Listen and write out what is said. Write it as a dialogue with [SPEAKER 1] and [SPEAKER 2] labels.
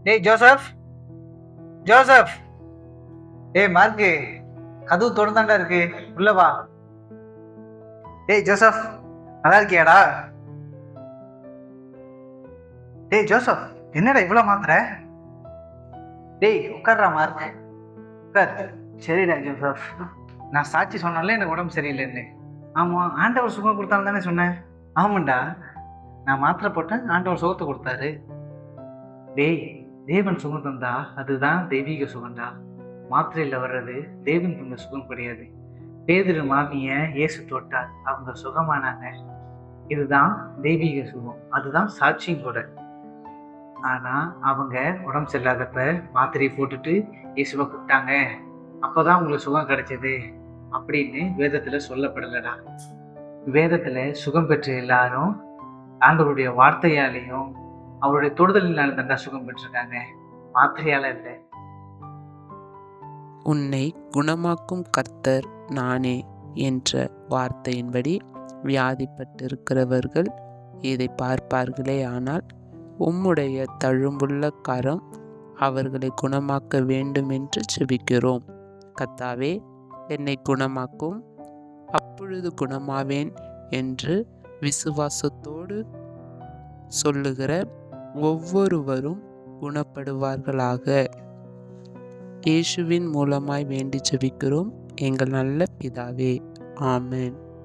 [SPEAKER 1] டேய் Joseph, Joseph. டேய் mark, கதவு திறந்தாண்டா இருக்கு, உள்ள வா. டேய் ஜோசப், நல்லா இருக்கியாடா? டேய் ஜோசப், என்னடா இவ்வளவு மாத்திர? டேய் உட்கார்றா மார்க், உட்கார். சரிடா ஜோசப், நான் சாட்சி சொன்னால எனக்கு உடம்பு சரியில்லைன்னு. ஆமா, ஆண்டவர் சுகம் கொடுத்தாலும் தானே சொன்னேன். ஆமாண்டா, நான் மாத்திரை போட்டேன், ஆண்டவர் சுகத்தை கொடுத்தாரு. டேய், தேவன் சுகம் தந்தா அதுதான் தெய்வீக சுகம்டா. மாத்திரையில் வர்றது தேவன் தந்த சுகம் கிடையாது. பேதுரு மாமிய இயேசு தொட்டார், அவங்க சுகமானாங்க. இதுதான் தெய்வீக சுகம், அதுதான் சாட்சியும் கூட. ஆனா அவங்க உடம்பு சரியில்லாதப்ப மாத்திரையை போட்டுட்டு இயேசுவை கூப்பிட்டாங்க, அப்பதான் உங்களுக்கு சுகம் கிடைச்சது அப்படின்னு வேதத்துல சொல்லப்படலடா. வேதத்துல சுகம் பெற்ற எல்லாரும் ஆண்டவருடைய வார்த்தையாலையும் அவருடைய தொடுதலினால தண்டா சுகம் பெற்றிருக்காங்க, மாத்திரையால இல்லை.
[SPEAKER 2] உன்னை குணமாக்கும் கர்த்தர் நானே என்ற வார்த்தையின்படி வியாதிப்பட்டிருக்கிறவர்கள் இதை பார்ப்பார்களே, ஆனால் உம்முடைய தழும்புள்ள கரம் அவர்களை குணமாக்க வேண்டும் என்று ஜெபிக்கிறோம். கர்த்தாவே, என்னை குணமாக்கும், அப்பொழுது குணமாவேன் என்று விசுவாசத்தோடு சொல்லுகிற ஒவ்வொருவரும் குணப்படுவார்களாக. இயேசுவின் மூலமாய் வேண்டி ஜெபிக்கிறோம் எங்கள் நல்ல பிதாவே. ஆமென்.